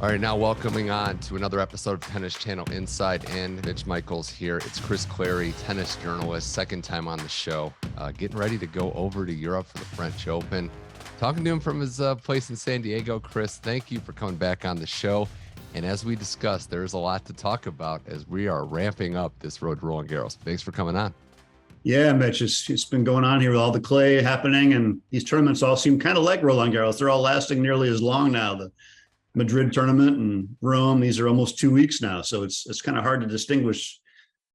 All right, now welcoming on to another episode of Tennis Channel Inside In. Mitch Michals here. It's Chris Clarey, tennis journalist, second time on the show, getting ready to go over to Europe for the French Open. Talking to him from his place in San Diego. Chris, thank you for coming back on the show. And as we discussed, there's a lot to talk about as we are ramping up this road to Roland Garros. Thanks for coming on. Yeah, Mitch, it's been going on here with all the clay happening, and these tournaments all seem kind of like Roland Garros. They're all lasting nearly as long now. The Madrid tournament and Rome, these are almost 2 weeks now. So it's kind of hard to distinguish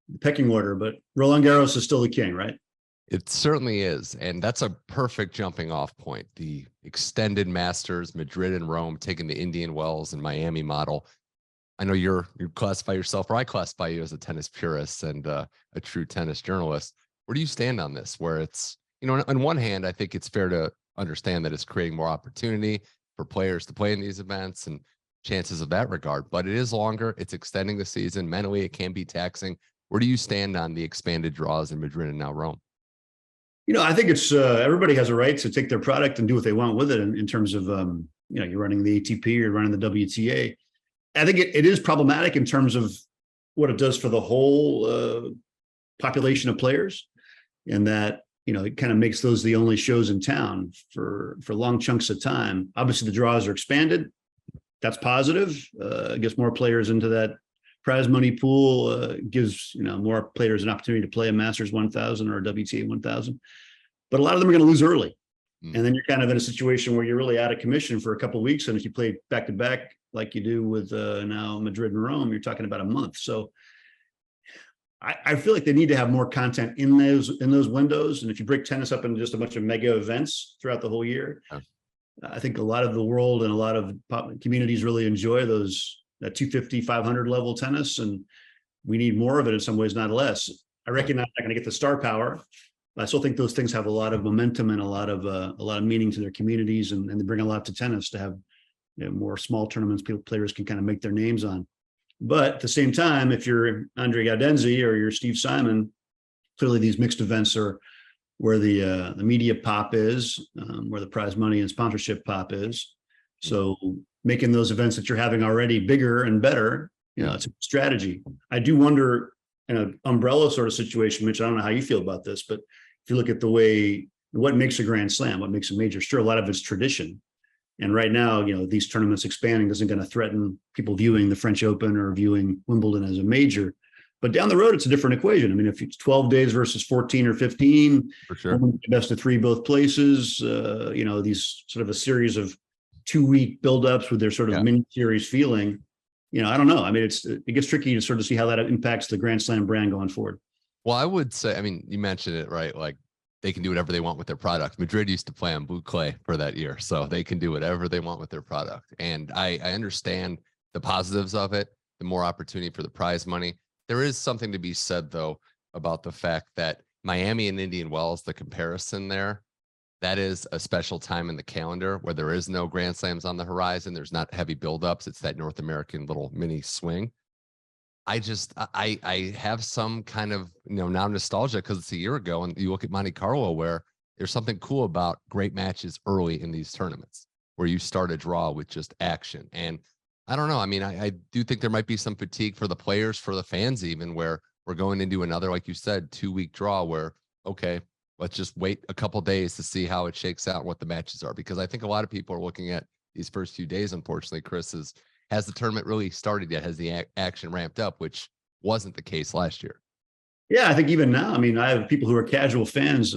the pecking order, but Roland Garros is still the king, right? It certainly is. And that's a perfect jumping off point. The extended Masters, Madrid and Rome, taking the Indian Wells and Miami model. I know you classify yourself, or I classify you as a tennis purist and a true tennis journalist. Where do you stand on this? Where it's, on one hand, I think it's fair to understand that it's creating more opportunity for players to play in these events and chances of that regard, but it is longer. It's extending the season. Mentally, it can be taxing. Where do you stand on the expanded draws in Madrid and now Rome? I think it's everybody has a right to take their product and do what they want with it in terms of, you're running the ATP, you're running the WTA. I think it is problematic in terms of what it does for the whole population of players, and that it kind of makes those the only shows in town for long chunks of time. Obviously, the draws are expanded. That's positive. Gets more players into that prize money pool. Gives more players an opportunity to play a Masters 1000 or a WTA 1000. But a lot of them are going to lose early, and then you're kind of in a situation where you're really out of commission for a couple of weeks. And if you play back to back like you do with now Madrid and Rome, you're talking about a month. So I feel like they need to have more content in those windows. And if you break tennis up into just a bunch of mega events throughout the whole year, I think a lot of the world and a lot of communities really enjoy that 250, 500 level tennis. And we need more of it in some ways, not less. I recognize I'm not going to get the star power, but I still think those things have a lot of momentum and a lot of meaning to their communities. And they bring a lot to tennis to have more small tournaments players can kind of make their names on. But at the same time, if you're Andre Gaudenzi or you're Steve Simon, clearly these mixed events are where the media pop is, where the prize money and sponsorship pop is. So making those events that you're having already bigger and better, it's a strategy. I do wonder in an umbrella sort of situation, Mitch, I don't know how you feel about this, but if you look at what makes a Grand Slam, what makes a major, sure, a lot of it's tradition. And right now, these tournaments expanding isn't going to threaten people viewing the French Open or viewing Wimbledon as a major. But down the road, it's a different equation. I mean, if it's 12 days versus 14 or 15, for sure, best of three both places, these sort of a series of 2-week buildups with their sort of mini series feeling. I don't know. I mean, it gets tricky to sort of see how that impacts the Grand Slam brand going forward. Well, I would say, you mentioned it, right? Like, they can do whatever they want with their product. Madrid used to play on blue clay for that year, so they can do whatever they want with their product. And I understand the positives of it, the more opportunity for the prize money. There is something to be said, though, about the fact that Miami and Indian Wells, the comparison there, that is a special time in the calendar where there is no Grand Slams on the horizon. There's not heavy buildups. It's that North American little mini swing. I have some kind of, now nostalgia because it's a year ago, and you look at Monte Carlo where there's something cool about great matches early in these tournaments where you start a draw with just action. And I don't know. I do think there might be some fatigue for the players, for the fans, even where we're going into another, like you said, 2-week draw where, okay, let's just wait a couple days to see how it shakes out and what the matches are. Because I think a lot of people are looking at these first few days, unfortunately, Chris, has the tournament really started yet? Has the action ramped up, which wasn't the case last year? Yeah, I think even now, I have people who are casual fans,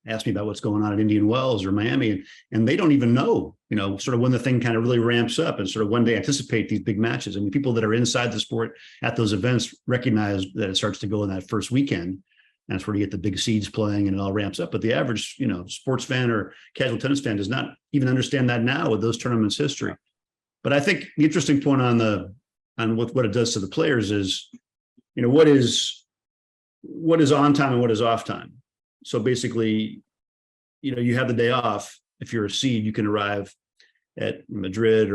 ask me about what's going on at Indian Wells or Miami, and they don't even know, sort of when the thing kind of really ramps up and sort of when they anticipate these big matches. People that are inside the sport at those events recognize that it starts to go in that first weekend. And that's where you get the big seeds playing and it all ramps up. But the average, sports fan or casual tennis fan does not even understand that now with those tournaments' history. But I think the interesting point on what it does to the players is, what is on time and what is off time. So basically, you have the day off. If you're a seed, you can arrive at Madrid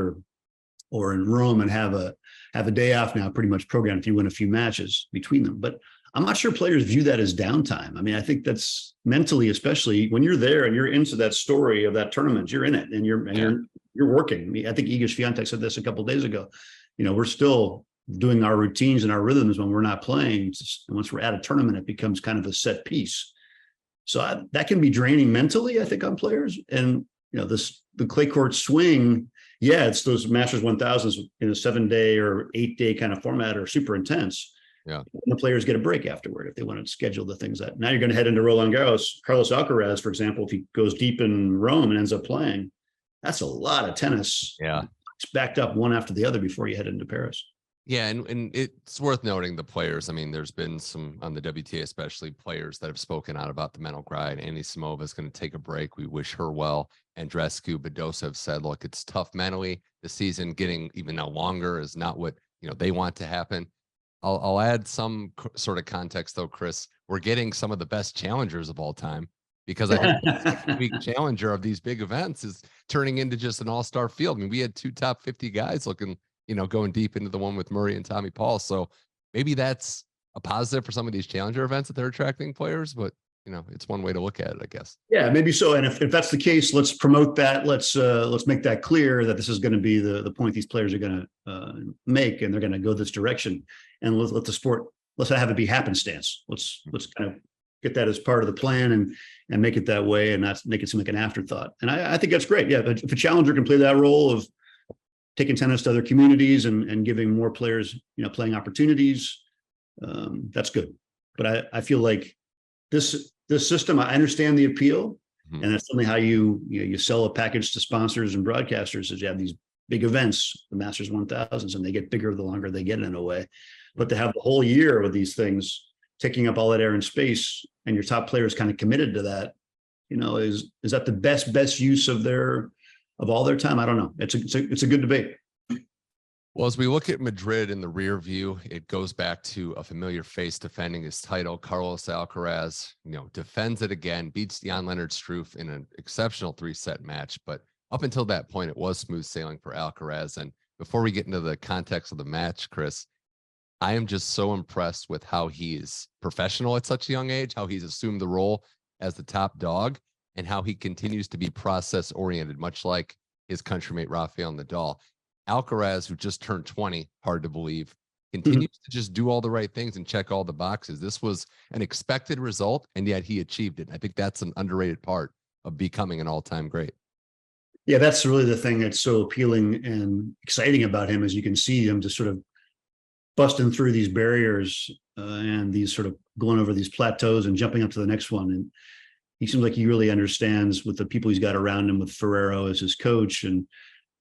or in Rome and have a day off now, pretty much programmed if you win a few matches between them. But I'm not sure players view that as downtime. I think that's mentally, especially when you're there and you're into that story of that tournament, you're in it and you're you're working. I mean, I think Iga Swiatek said this a couple of days ago. We're still doing our routines and our rhythms when we're not playing. And once we're at a tournament, it becomes kind of a set piece. So that can be draining mentally, I think, on players. And the clay court swing, yeah, it's those Masters 1000s in a 7-day or 8-day kind of format are super intense. Yeah, and the players get a break afterward if they want to schedule the things that. Now you're going to head into Roland Garros. Carlos Alcaraz, for example, if he goes deep in Rome and ends up playing, that's a lot of tennis. Yeah, it's backed up one after the other before you head into Paris. Yeah, and it's worth noting the players. I mean, there's been some on the WTA, especially players that have spoken out about the mental grind. Annie Simova is going to take a break. We wish her well. Andreescu, Badosa have said, look, it's tough mentally. The season getting even now longer is not what they want to happen. I'll add some sort of context though, Chris. We're getting some of the best challengers of all time because I think the 6-week challenger of these big events is turning into just an all-star field. I mean, we had 2 top 50 guys looking, going deep into the one with Murray and Tommy Paul. So maybe that's a positive for some of these challenger events that they're attracting players, but it's one way to look at it, I guess. Yeah, maybe so. And if that's the case, let's promote that. Let's make that clear that this is going to be the point these players are going to make, and they're going to go this direction. And let the sport, let's not have it be happenstance. Let's kind of get that as part of the plan and make it that way, and not make it seem like an afterthought. And I think that's great. Yeah, if a challenger can play that role of taking tennis to other communities and giving more players, playing opportunities, that's good. But I feel like this system, I understand the appeal, and that's certainly how you sell a package to sponsors and broadcasters, is you have these big events, the Masters 1000s, and they get bigger the longer they get in a way. But to have the whole year with these things taking up all that air and space, and your top players kind of committed to that, is that the best use of all their time? I don't know. It's a good debate. Well, as we look at Madrid in the rear view, it goes back to a familiar face defending his title. Carlos Alcaraz, defends it again, beats Jan-Lennard Struff in an exceptional 3-set match. But up until that point, it was smooth sailing for Alcaraz. And before we get into the context of the match, Chris, I am just so impressed with how he is professional at such a young age, how he's assumed the role as the top dog, and how he continues to be process oriented, much like his countrymate Rafael Nadal. Alcaraz, who just turned 20, hard to believe, continues to just do all the right things and check all the boxes. This was an expected result, and yet he achieved it. I think that's an underrated part of becoming an all-time great. Yeah, that's really the thing that's so appealing and exciting about him, is you can see him just sort of busting through these barriers and these sort of going over these plateaus and jumping up to the next one. And he seems like he really understands, with the people he's got around him, with Ferrero as his coach and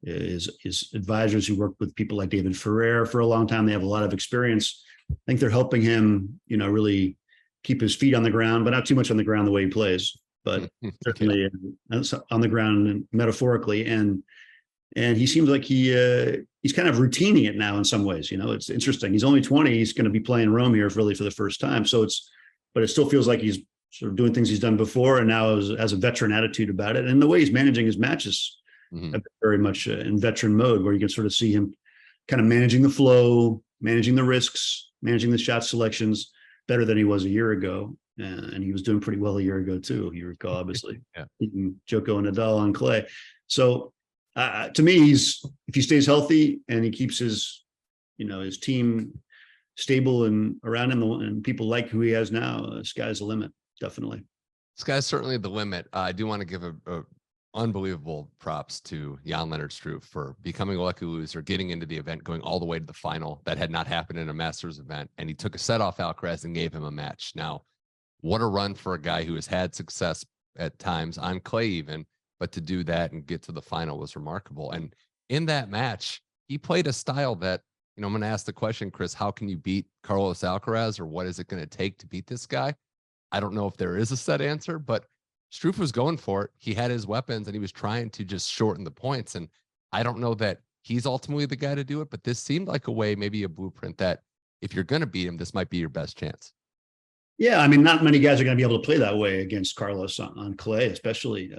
his advisors who worked with people like David Ferrer for a long time. They have a lot of experience. I think they're helping him, really keep his feet on the ground, but not too much on the ground the way he plays, but certainly on the ground metaphorically. And he seems like he's kind of routining it now in some ways. It's interesting. He's only 20. He's going to be playing Rome here really for the first time. But it still feels like he's sort of doing things he's done before, and now has a veteran attitude about it. And the way he's managing his matches, very much in veteran mode, where you can sort of see him kind of managing the flow, managing the risks, managing the shot selections better than he was a year ago. And he was doing pretty well a year ago too, you recall, obviously. Yeah. Beating Djoko and Nadal on clay. So to me, if he stays healthy and he keeps his team stable and around him, and people like who he has now, sky's the limit, definitely. Sky's certainly the limit. I do want to give a unbelievable props to Jan-Lennard Struff for becoming a lucky loser, getting into the event, going all the way to the final. That had not happened in a Masters event, and he took a set off Alcaraz and gave him a match. Now, what a run for a guy who has had success at times on clay even, but to do that and get to the final was remarkable. And in that match, he played a style that, I'm going to ask the question, Chris, how can you beat Carlos Alcaraz, or what is it going to take to beat this guy? I don't know if there is a set answer, but Struff was going for it. He had his weapons and he was trying to just shorten the points. And I don't know that he's ultimately the guy to do it, but this seemed like a way, maybe a blueprint, that if you're going to beat him, this might be your best chance. Yeah, I mean, not many guys are going to be able to play that way against Carlos on clay, especially.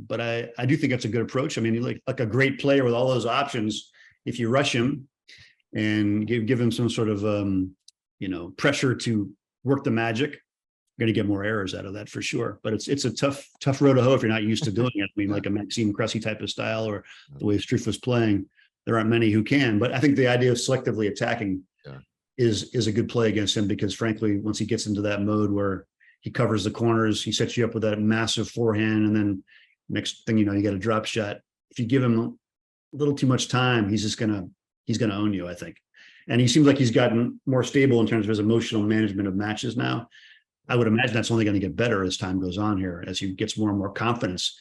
But I do think that's a good approach. I mean, like a great player with all those options, if you rush him and give him some sort of, pressure to work the magic, going to get more errors out of that for sure. But it's a tough road to hoe if you're not used to doing it. I mean, like a Maxime Cressy type of style, or the way Struff was playing, there aren't many who can. But I think the idea of selectively attacking is a good play against him, because frankly, once he gets into that mode where he covers the corners, he sets you up with that massive forehand, and then next thing you know, you get a drop shot. If you give him a little too much time, he's gonna own you, I think. And he seems like he's gotten more stable in terms of his emotional management of matches now. I would imagine that's only going to get better as time goes on here, as he gets more and more confidence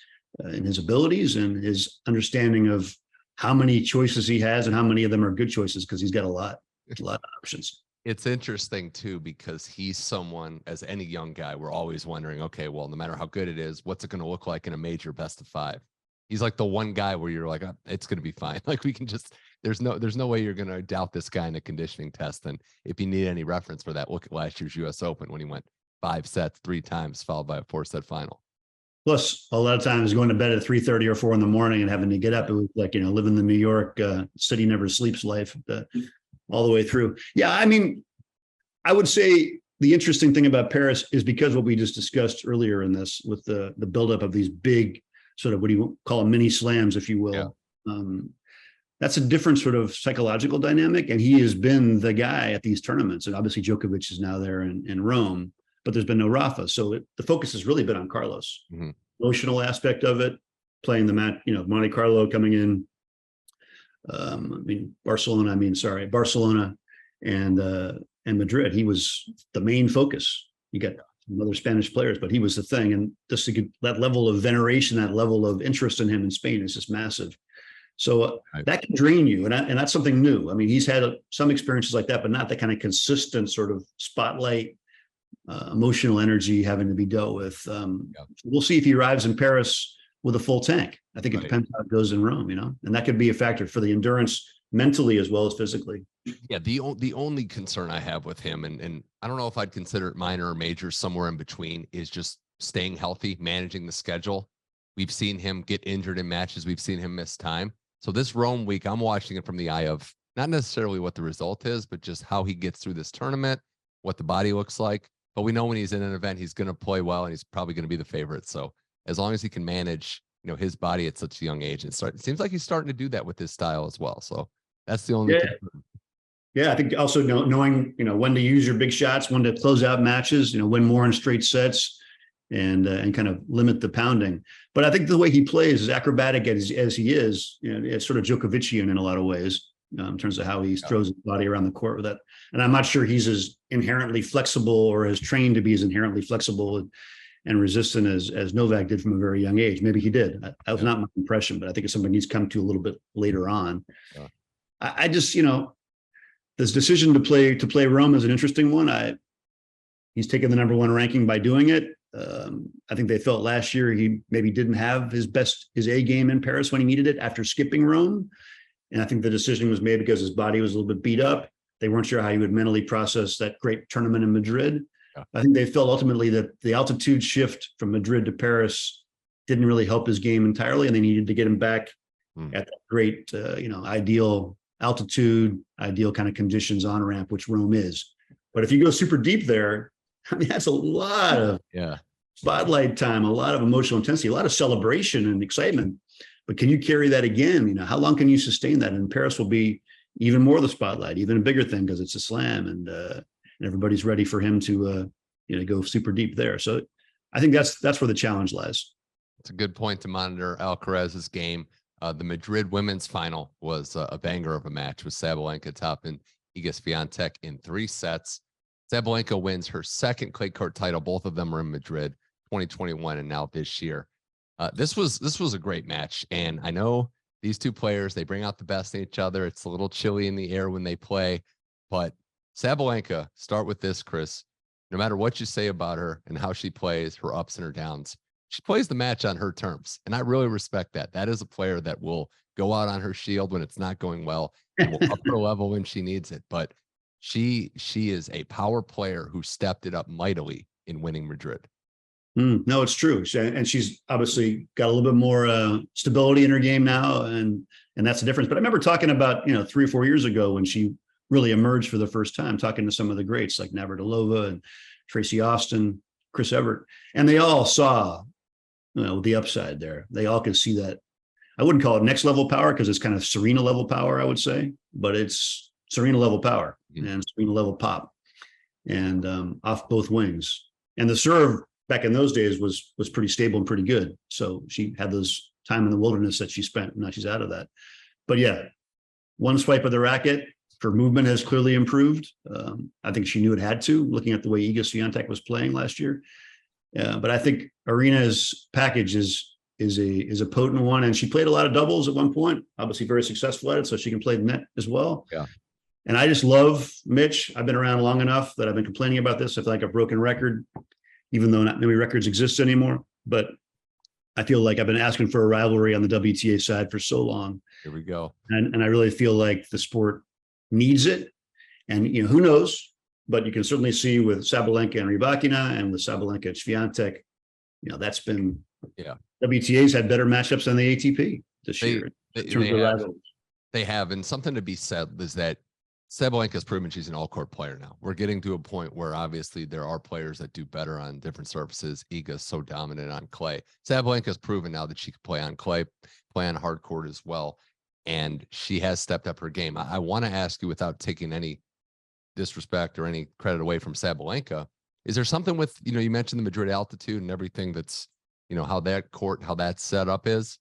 in his abilities and his understanding of how many choices he has and how many of them are good choices, because he's got a lot of options. It's interesting too, because he's someone, as any young guy, we're always wondering, okay, well, no matter how good it is, what's it going to look like in a major best of 5? He's like the one guy where you're like, oh, it's going to be fine. Like, we can just, there's no way you're going to doubt this guy in a conditioning test. And if you need any reference for that, look at last year's US Open when he went 5 sets 3 times, followed by a 4-set final. Plus, a lot of times going to bed at 3:30 or 4 in the morning and having to get up. It was like, living the New York city never sleeps life all the way through. Yeah, I mean, I would say the interesting thing about Paris is because what we just discussed earlier in this, with the buildup of these big sort of, what do you call them, mini slams, if you will. Yeah. That's a different sort of psychological dynamic. And he has been the guy at these tournaments. And obviously Djokovic is now there in Rome, but there's been no Rafa. So the focus has really been on Carlos. Mm-hmm. Emotional aspect of it, playing the match, Monte Carlo coming in. Barcelona and Madrid. He was the main focus. You got some other Spanish players, but he was the thing. And just to get that level of veneration, that level of interest in him in Spain is just massive. So that can drain you. And that's something new. I mean, he's had some experiences like that, but not the kind of consistent sort of spotlight, emotional energy having to be dealt with. We'll see if he arrives in Paris with a full tank. I think it depends how it goes in Rome, and that could be a factor for the endurance mentally as well as physically. Yeah, the only concern I have with him, and I don't know if I'd consider it minor or major, somewhere in between, is just staying healthy, managing the schedule. We've seen him get injured in matches. We've seen him miss time. So this Rome week, I'm watching it from the eye of not necessarily what the result is, but just how he gets through this tournament, what the body looks like. But we know when he's in an event, he's going to play well, and he's probably going to be the favorite. So as long as he can manage, his body at such a young age, it seems like he's starting to do that with his style as well. So that's the only. Yeah, I think also knowing when to use your big shots, when to close out matches, win more in straight sets, and kind of limit the pounding. But I think the way he plays, as acrobatic as he is, it's sort of Djokovician in a lot of ways, in terms of how he throws his body around the court with that. And I'm not sure he's as inherently flexible or as trained to be as inherently flexible and resistant as Novak did from a very young age. Maybe he did. That was not my impression, but I think it's something he's come to a little bit later on. Yeah. I just, this decision to play Rome is an interesting one. He's taken the #1 ranking by doing it. I think they felt last year he maybe didn't have his A game in Paris when he needed it after skipping Rome. And I think the decision was made because his body was a little bit beat up. They weren't sure how he would mentally process that great tournament in Madrid. Yeah. I think they felt ultimately that the altitude shift from Madrid to Paris didn't really help his game entirely, and they needed to get him back at that great, ideal altitude, ideal kind of conditions on ramp, which Rome is. But if you go super deep there, I mean, that's a lot of spotlight time, a lot of emotional intensity, a lot of celebration and excitement. But can you carry that again? How long can you sustain that? And Paris will be even more the spotlight, even a bigger thing, because it's a slam, and everybody's ready for him to go super deep there. So I think that's where the challenge lies. It's a good point to monitor Alcaraz's game. The Madrid women's final was a banger of a match, with Sabalenka topping Iga Swiatek in 3 sets. Sabalenka wins her second clay court title. Both of them were in Madrid, 2021 and now this year. This was a great match, and I know these two players, they bring out the best in each other. It's a little chilly in the air when they play, but Sabalenka, start with this, Chris. No matter what you say about her and how she plays, her ups and her downs, she plays the match on her terms, and I really respect that. That is a player that will go out on her shield when it's not going well, and will up her level when she needs it. But she is a power player who stepped it up mightily in winning Madrid. No, it's true. And she's obviously got a little bit more stability in her game now. And that's the difference. But I remember talking about, 3 or 4 years ago when she really emerged for the first time, talking to some of the greats like Navratilova and Tracy Austin, Chris Evert, and they all saw, the upside there. They all could see that. I wouldn't call it next level power because it's kind of Serena level power, I would say, but it's Serena level power and Serena level pop, and off both wings. And the serve back in those days was pretty stable and pretty good. So she had those time in the wilderness that she spent. Now she's out of that. But yeah, one swipe of the racket, her movement has clearly improved. I think she knew it had to, looking at the way Iga Swiatek was playing last year. But I think Aryna's package is a potent one, and she played a lot of doubles at one point. Obviously, very successful at it, so she can play the net as well. Yeah. And I just love Mitch. I've been around long enough that I've been complaining about this. I feel like a broken record, even though not many records exist anymore. But I feel like I've been asking for a rivalry on the WTA side for so long. Here we go. And I really feel like the sport needs it. And, who knows? But you can certainly see with Sabalenka and Rybakina and with Sabalenka and Swiatek, that's been, WTA's had better matchups than the ATP this year. They have. And something to be said is that Sabalenka's proven she's an all-court player now. We're getting to a point where obviously there are players that do better on different surfaces. Iga's so dominant on clay. Sabalenka's proven now that she can play on clay, play on hard court as well. And she has stepped up her game. I want to ask you, without taking any disrespect or any credit away from Sabalenka, is there something with, you mentioned the Madrid altitude and everything that's, how that setup is?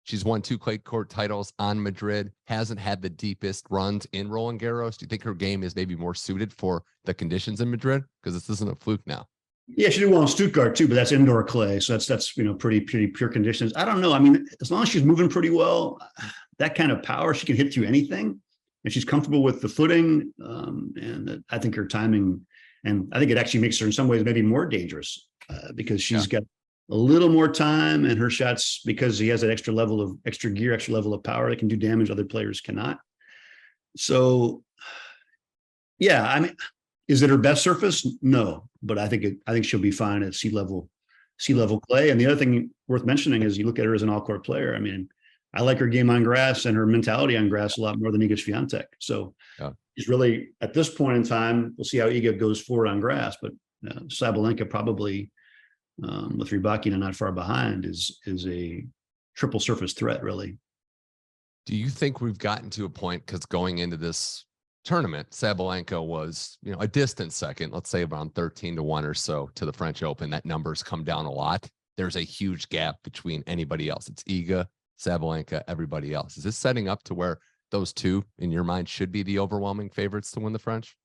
She's won 2 clay court titles on Madrid, hasn't had the deepest runs in Roland Garros. Do you think her game is maybe more suited for the conditions in Madrid? Because this isn't a fluke now. Yeah, she did well in Stuttgart too, but that's indoor clay. So that's pretty pure conditions. I don't know. I mean, as long as she's moving pretty well, that kind of power, she can hit through anything. And she's comfortable with the footing. And I think her timing, and I think it actually makes her in some ways maybe more dangerous because she's got a little more time, and her shots, because he has that extra level of power that can do damage other players cannot. So, yeah, I mean, is it her best surface? No, but I think she'll be fine at sea level clay. And the other thing worth mentioning is you look at her as an all-court player. I mean, I like her game on grass and her mentality on grass a lot more than Iga Swiatek. So she's really, at this point in time, we'll see how Iga goes forward on grass, but Sabalenka probably, with Rybakina not far behind, is a triple surface threat, really. Do you think we've gotten to a point, because going into this tournament, Sabalenka was, a distant second, let's say around 13-1 or so to the French Open. That number's come down a lot. There's a huge gap between anybody else. It's Iga, Sabalenka, everybody else. Is this setting up to where those two, in your mind, should be the overwhelming favorites to win the French?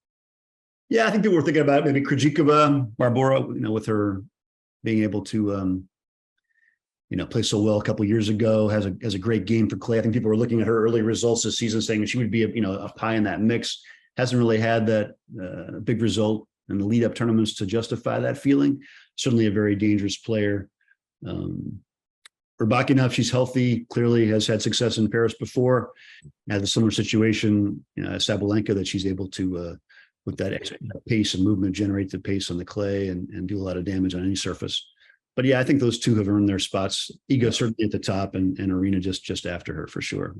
Yeah, I think people were thinking about maybe Krejcikova, Barbora, with her being able to, play so well a couple of years ago, has a great game for clay. I think people were looking at her early results this season, saying she would be up high in that mix. Hasn't really had that big result in the lead-up tournaments to justify that feeling. Certainly a very dangerous player. Rybakina, if she's healthy, clearly has had success in Paris before. Has a similar situation, Sabalenka, that she's able to, with that pace and movement, generate the pace on the clay and do a lot of damage on any surface. But yeah, I think those two have earned their spots. Iga certainly at the top, and Aryna just after her for sure.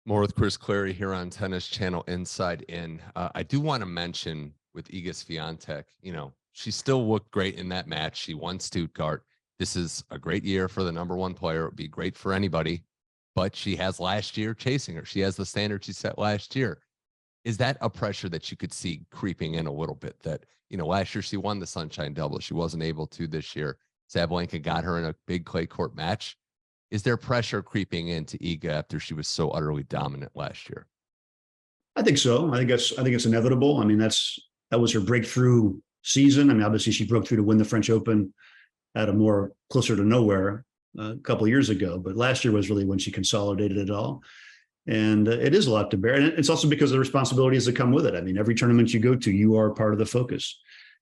More with Chris Clarey here on Tennis Channel Inside In. I do want to mention with Iga Swiatek, she still looked great in that match. She won Stuttgart. This is a great year for the number one player. It would be great for anybody, but she has last year chasing her. She has the standard she set last year. Is that a pressure that you could see creeping in a little bit? That, last year she won the Sunshine Double. She wasn't able to this year. Sabalenka got her in a big clay court match. Is there pressure creeping into Iga after she was so utterly dominant last year? I think so. I think it's inevitable. I mean, that was her breakthrough season. I mean, obviously she broke through to win the French Open at a more closer to nowhere a couple of years ago, but last year was really when she consolidated it all. And it is a lot to bear. And it's also because of the responsibilities that come with it. I mean, every tournament you go to, you are part of the focus.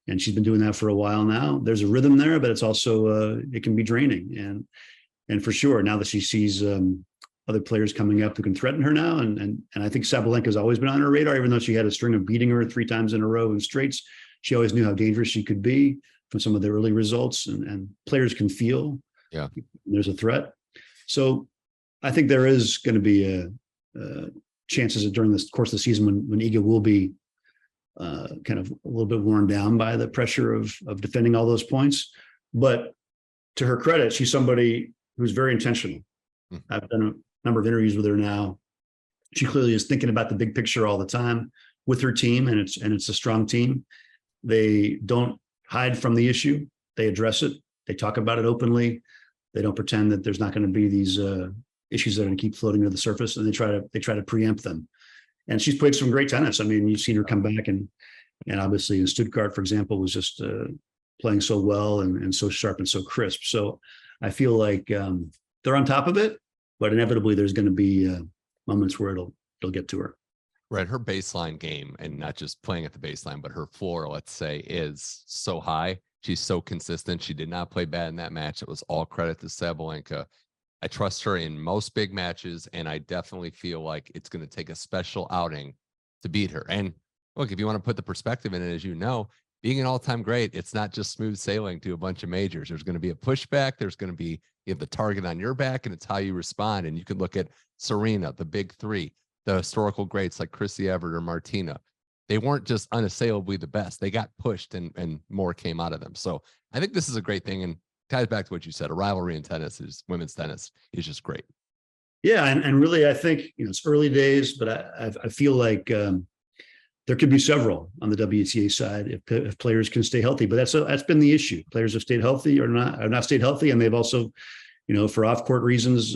And she's been doing that for a while now. There's a rhythm there, but it's also, it can be draining. And for sure, now that she sees other players coming up who can threaten her now. And I think Sabalenka has always been on her radar, even though she had a string of beating her 3 times in a row in straights. She always knew how dangerous she could be from some of the early results, and players can feel there's a threat. So I think there is going to be chances that during the course of the season when Iga will be kind of a little bit worn down by the pressure of defending all those points. But to her credit, she's somebody who's very intentional. I've done a number of interviews with her now. She clearly is thinking about the big picture all the time with her team, and it's a strong team. They don't hide from the issue. They address it. They talk about it openly. They don't pretend that there's not going to be these issues that are going to keep floating to the surface, and they try to preempt them. And she's played some great tennis. I mean, you've seen her come back, and obviously in Stuttgart, for example, was just playing so well and so sharp and so crisp. So I feel like they're on top of it, but inevitably there's going to be moments where it'll get to her. Right. Her baseline game, and not just playing at the baseline, but her floor, let's say, is so high. She's so consistent. She did not play bad in that match. It was all credit to Sabalenka. I trust her in most big matches, and I definitely feel like it's going to take a special outing to beat her. And look, if you want to put the perspective in it, as you know, being an all-time great, it's not just smooth sailing to a bunch of majors. There's going to be a pushback. There's going to be, you have the target on your back, and it's how you respond. And you can look at Serena, the big three, the historical greats like Chrissy Evert or Martina. They weren't just unassailably the best. They got pushed, and more came out of them. So I think this is a great thing, and ties back to what you said. A rivalry in tennis is women's tennis is just great. Yeah, and really, I think it's early days, but I feel like there could be several on the WTA side if players can stay healthy. But that's been the issue. Players have stayed healthy or not stayed healthy, and they've also, for off-court reasons,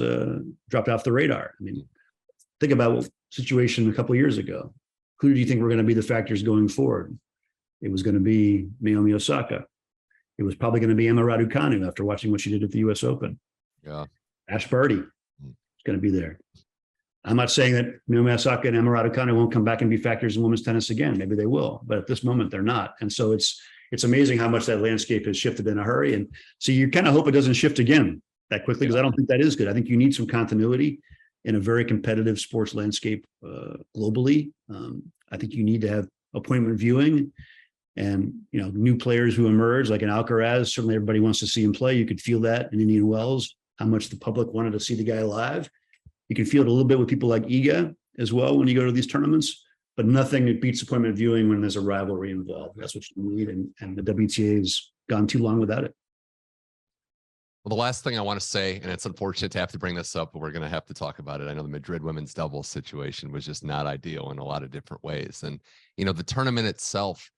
dropped off the radar. I mean, think about what situation a couple of years ago. Who do you think were going to be the factors going forward? It was going to be Naomi Osaka. It was probably going to be Emma Raducanu after watching what she did at the U.S. Open. Yeah, Ash Barty is going to be there. I'm not saying that Naomi Osaka and Emma Raducanu won't come back and be factors in women's tennis again. Maybe they will, but at this moment they're not. And so it's amazing how much that landscape has shifted in a hurry. And so you kind of hope it doesn't shift again that quickly, because I don't think that is good. I think you need some continuity in a very competitive sports landscape globally. I think you need to have appointment viewing, and new players who emerge, like an Alcaraz. Certainly, everybody wants to see him play. You could feel that in Indian Wells, how much the public wanted to see the guy live. You can feel it a little bit with people like Iga as well when you go to these tournaments, but nothing that beats appointment viewing when there's a rivalry involved. That's what you need, and the WTA has gone too long without it. Well, the last thing I want to say, and it's unfortunate to have to bring this up, but we're going to have to talk about it. I know the Madrid women's doubles situation was just not ideal in a lot of different ways. And, the tournament itself,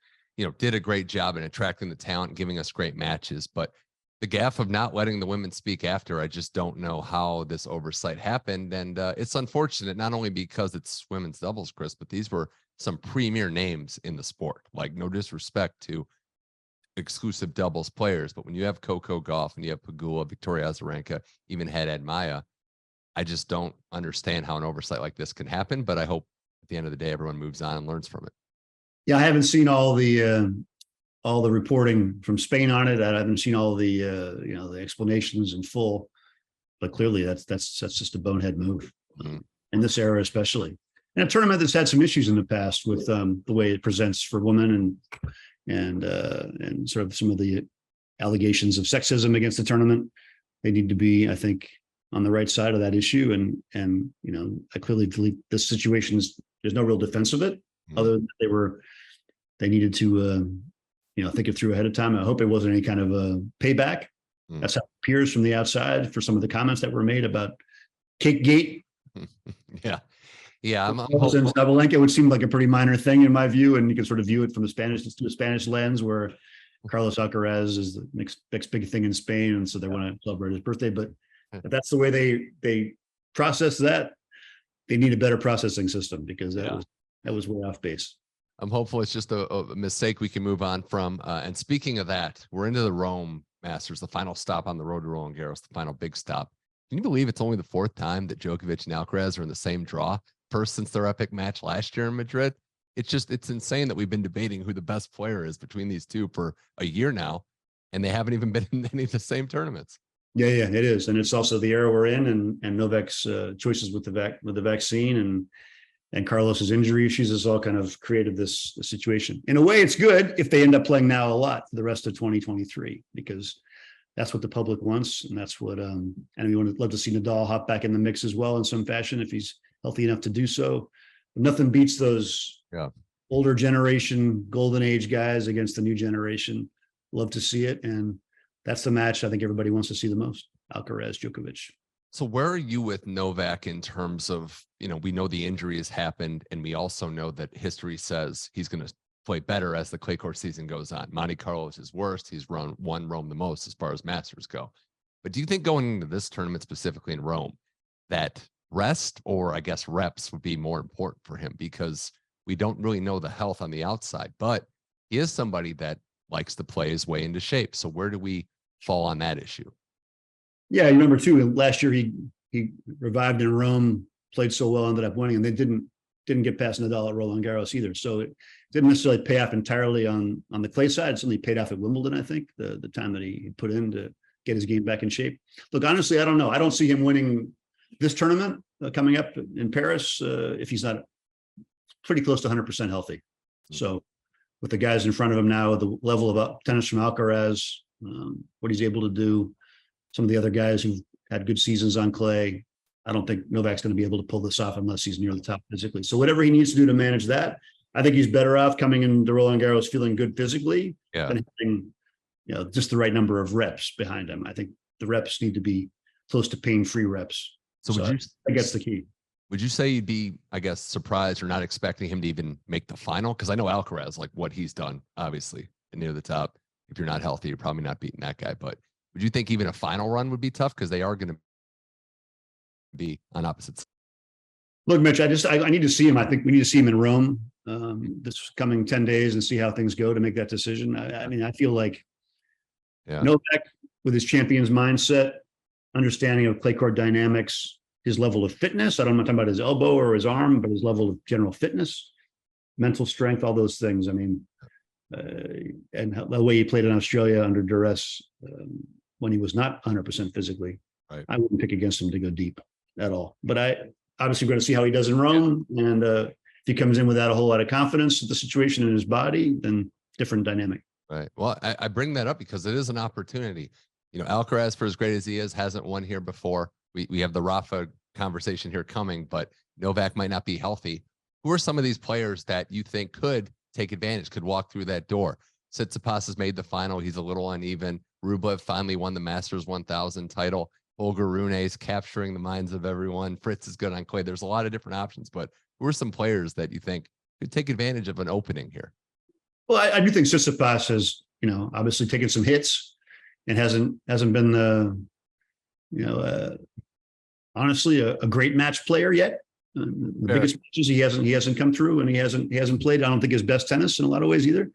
did a great job in attracting the talent and giving us great matches. But the gaffe of not letting the women speak after, I just don't know how this oversight happened. And it's unfortunate, not only because it's women's doubles, Chris, but these were some premier names in the sport. Like, no disrespect to exclusive doubles players, but when you have Coco Gauff and you have Pegula, Victoria Azarenka, even Haddad Maia, I just don't understand how an oversight like this can happen. But I hope at the end of the day, everyone moves on and learns from it. Yeah, I haven't seen all the reporting from Spain on it. I haven't seen all the the explanations in full, but clearly that's just a bonehead move in this era, especially, and a tournament that's had some issues in the past with the way it presents for women and sort of some of the allegations of sexism against the tournament. They need to be, I think, on the right side of that issue. And I clearly believe this situation there's no real defense of it, other than they needed to think it through ahead of time. I hope it wasn't any kind of a payback. That's how it appears from the outside for some of the comments that were made about Cakegate. Yeah. I'm Sabalenka would seem like a pretty minor thing in my view, and you can sort of view it from the Spanish lens, where Carlos Alcaraz is the next big thing in Spain, and so they want to celebrate his birthday. But if that's the way they process that, they need a better processing system, because that was way off base. I'm hopeful it's just a mistake we can move on from. And speaking of that, we're into the Rome Masters, the final stop on the road to Roland Garros, the final big stop. Can you believe it's only the fourth time that Djokovic and Alcaraz are in the same draw? First since their epic match last year in Madrid. It's insane that we've been debating who the best player is between these two for a year now, and they haven't even been in any of the same tournaments. Yeah, it is, and it's also the era we're in, and Novak's choices with the vaccine and Carlos's injury issues has all kind of created this situation. In a way, it's good if they end up playing now a lot for the rest of 2023, because that's what the public wants, and that's what and we would love to see Nadal hop back in the mix as well in some fashion if he's healthy enough to do so. But nothing beats those older generation, golden age guys against the new generation. Love to see it. And that's the match I think everybody wants to see the most, Alcaraz Djokovic. So where are you with Novak in terms of, we know the injury has happened, and we also know that history says he's going to play better as the clay court season goes on. Monte Carlo is his worst. He's won Rome the most as far as Masters go. But do you think going into this tournament, specifically in Rome, that rest, or I guess reps, would be more important for him? Because we don't really know the health on the outside, but he is somebody that likes to play his way into shape. So where do we fall on that issue? Yeah, you remember too, last year he revived in Rome, played so well, ended up winning, and they didn't get past Nadal at Roland Garros either. So it didn't necessarily pay off entirely on the clay side. It certainly paid off at Wimbledon, I think, the time that he put in to get his game back in shape. Look, honestly, I don't know. I don't see him winning this tournament coming up in Paris if he's not pretty close to 100% healthy. So with the guys in front of him now, the level of tennis from Alcaraz, what he's able to do, some of the other guys who've had good seasons on clay, I don't think Novak's going to be able to pull this off unless he's near the top physically. So whatever he needs to do to manage that, I think he's better off coming into Roland Garros feeling good physically than having, just the right number of reps behind him. I think the reps need to be close to pain-free reps. So I guess the key. Would you say you'd be, I guess, surprised or not expecting him to even make the final? Because I know Alcaraz, like what he's done, obviously, and near the top. If you're not healthy, you're probably not beating that guy. But would you think even a final run would be tough? Because they are going to be on opposites. Look, Mitch, I need to see him. I think we need to see him in Rome this coming 10 days and see how things go to make that decision. I mean, I feel like Novak, with his champion's mindset, understanding of clay court dynamics, his level of fitness. I'm not talking about his elbow or his arm, but his level of general fitness, mental strength, all those things. I mean, and the way he played in Australia under duress when he was not 100% physically, I wouldn't pick against him to go deep at all. But I obviously going to see how he does in Rome. And if he comes in without a whole lot of confidence in the situation in his body, then different dynamic. Right. Well, I bring that up because it is an opportunity. Alcaraz, for as great as he is, hasn't won here before. We have the Rafa conversation here coming, but Novak might not be healthy. Who are some of these players that you think could take advantage, could walk through that door? Tsitsipas has made the final. He's a little uneven. Rublev finally won the Masters 1000 title. Holger Rune is capturing the minds of everyone. Fritz is good on clay. There's a lot of different options, but who are some players that you think could take advantage of an opening here? Well, I do think Tsitsipas has, obviously taken some hits and hasn't been honestly a great match player yet. The biggest matches he hasn't come through, and he hasn't played, I don't think, his best tennis in a lot of ways either.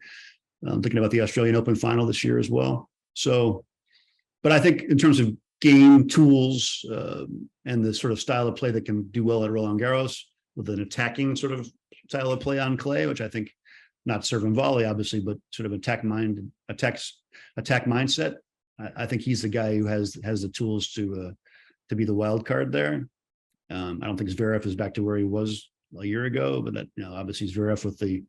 I'm thinking about the Australian Open final this year as well. So, but I think in terms of game tools and the sort of style of play that can do well at Roland Garros with an attacking sort of style of play on clay, which I think not serve and volley, obviously, but sort of attack mindset. I think he's the guy who has the tools to be the wild card there. I don't think Zverev is back to where he was a year ago, but that, obviously Zverev with the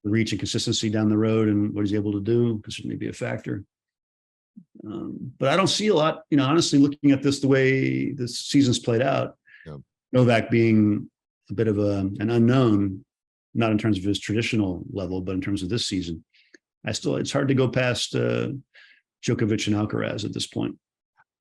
reach and consistency down the road and what he's able to do could certainly be a factor. But I don't see a lot, honestly, looking at this, the way this season's played out, Novak being a bit of an unknown, not in terms of his traditional level, but in terms of this season. It's hard to go past Djokovic and Alcaraz at this point.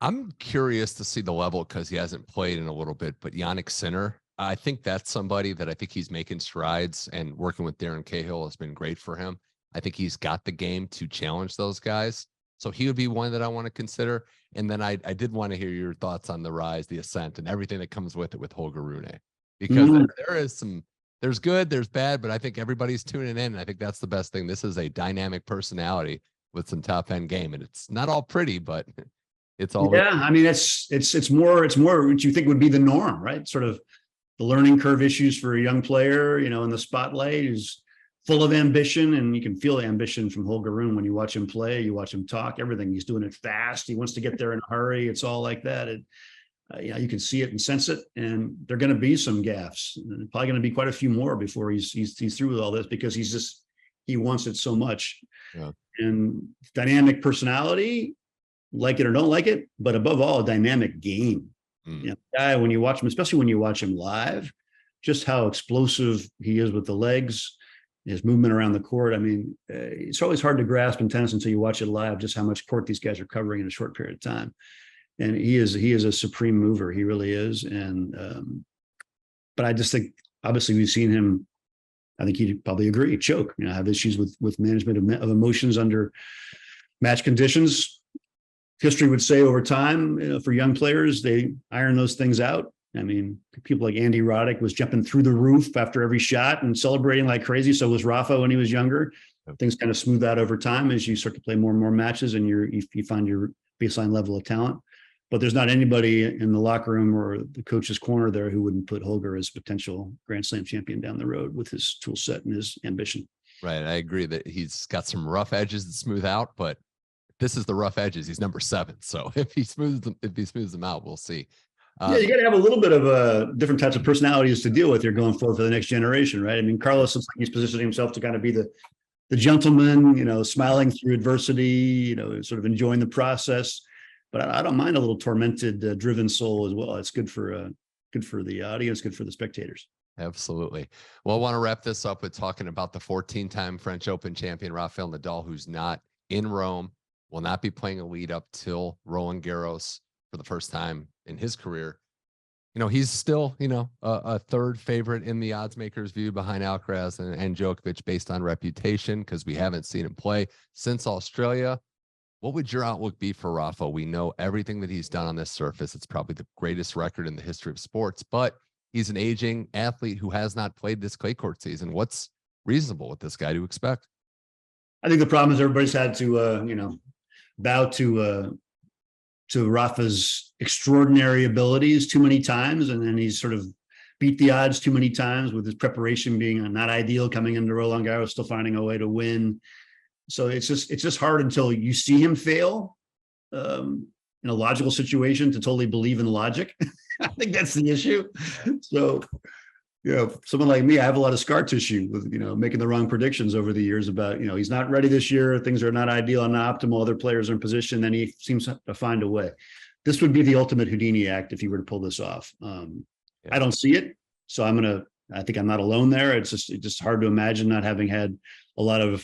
I'm curious to see the level because he hasn't played in a little bit, but Jannik Sinner, I think that's somebody that I think he's making strides, and working with Darren Cahill has been great for him. I think he's got the game to challenge those guys. So he would be one that I want to consider. And then I did want to hear your thoughts on the rise, the ascent, and everything that comes with it with Holger Rune, because there is there's good, there's bad, but I think everybody's tuning in. And I think that's the best thing. This is a dynamic personality with some top end game, and it's not all pretty, but it's all. Yeah. I mean, it's more what you think would be the norm, right? Sort of the learning curve issues for a young player, in the spotlight, is full of ambition, and you can feel the ambition from Holger Rune when you watch him play, you watch him talk, everything. He's doing it fast. He wants to get there in a hurry. It's all like that. You can see it and sense it, and there are going to be some gaffes. Probably going to be quite a few more before he's through with all this, because he wants it so much. Yeah. And dynamic personality, like it or don't like it, but above all, a dynamic game. Guy, when you watch him, especially when you watch him live, just how explosive he is with the legs, his movement around the court. I mean, it's always hard to grasp in tennis until you watch it live, just how much court these guys are covering in a short period of time. And he is a supreme mover. He really is. And, but I just think, obviously we've seen him, I think he'd probably agree, choke, have issues with management of emotions under match conditions. History would say over time, for young players, they iron those things out. I mean, people like Andy Roddick was jumping through the roof after every shot and celebrating like crazy. So was Rafa when he was younger. Things kind of smooth out over time as you start to play more and more matches and you find your baseline level of talent. But there's not anybody in the locker room or the coach's corner there who wouldn't put Holger as potential Grand Slam champion down the road with his tool set and his ambition. Right. I agree that he's got some rough edges to smooth out, but this is the rough edges. He's number 7. So if he smooths them out, we'll see. Yeah, you got to have a little bit of different types of personalities to deal with. You're going forward for the next generation, right? I mean, Carlos looks like he's positioning himself to kind of be the gentleman, smiling through adversity, sort of enjoying the process. But I don't mind a little tormented, driven soul as well. It's good for the audience, good for the spectators. Absolutely. Well, I want to wrap this up with talking about the 14-time French Open champion, Rafael Nadal, who's not in Rome, will not be playing a lead up till Roland Garros for the first time in his career. He's still, a third favorite in the odds makers' view behind Alcaraz and Djokovic based on reputation, because we haven't seen him play since Australia. What would your outlook be for Rafa? We know everything that he's done on this surface. It's probably the greatest record in the history of sports, but he's an aging athlete who has not played this clay court season. What's reasonable with this guy to expect? I think the problem is everybody's had to, bow to Rafa's extraordinary abilities too many times, and then he's sort of beat the odds too many times with his preparation being not ideal, coming into Roland Garros, still finding a way to win. So it's just hard until you see him fail in a logical situation to totally believe in logic. I think that's the issue. So, someone like me, I have a lot of scar tissue with, making the wrong predictions over the years about, he's not ready this year. Things are not ideal and not optimal. Other players are in position. Then he seems to find a way. This would be the ultimate Houdini act if he were to pull this off. I don't see it. So I think I'm not alone there. It's just hard to imagine not having had a lot of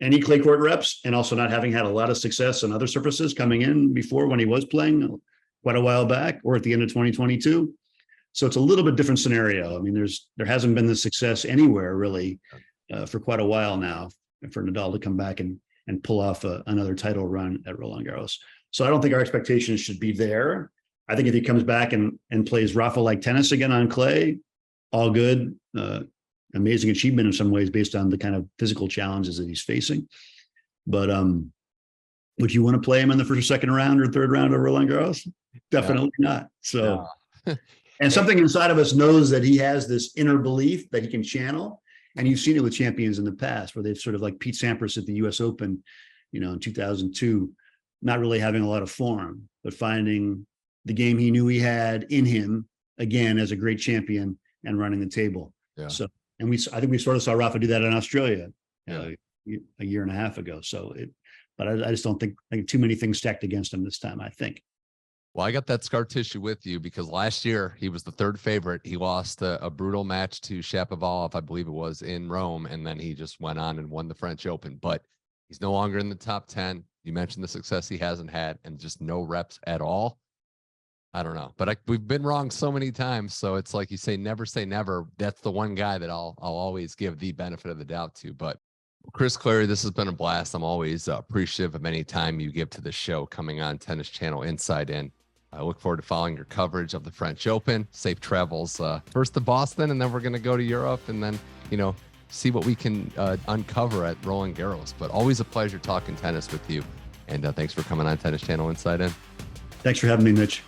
any clay court reps and also not having had a lot of success on other surfaces coming in before when he was playing quite a while back or at the end of 2022. So it's a little bit different scenario. I mean, there hasn't been the success anywhere really for quite a while now for Nadal to come back and pull off another title run at Roland Garros. So I don't think our expectations should be there. I think if he comes back and plays Rafa-like tennis again on clay, all good. Amazing achievement in some ways based on the kind of physical challenges that he's facing. But would you want to play him in the first or second round or third round of Roland Garros? Definitely not. So, and something inside of us knows that he has this inner belief that he can channel. And you've seen it with champions in the past where they've sort of like Pete Sampras at the US Open, in 2002, not really having a lot of form, but finding the game he knew he had in him again as a great champion and running the table. Yeah. So, and I think we sort of saw Rafa do that in Australia a year and a half ago. So but I just don't think too many things stacked against him this time, I think. Well, I got that scar tissue with you because last year he was the third favorite. He lost a brutal match to Shapovalov, I believe it was, in Rome. And then he just went on and won the French Open, but he's no longer in the top 10. You mentioned the success he hasn't had and just no reps at all. I don't know, but we've been wrong so many times. So it's like you say never. That's the one guy that I'll always give the benefit of the doubt to. But Chris Clarey, this has been a blast. I'm always appreciative of any time you give to the show coming on Tennis Channel Inside In. I look forward to following your coverage of the French Open. Safe travels first to Boston, and then we're going to go to Europe and then, see what we can uncover at Roland Garros. But always a pleasure talking tennis with you. And thanks for coming on Tennis Channel Inside In. Thanks for having me, Mitch.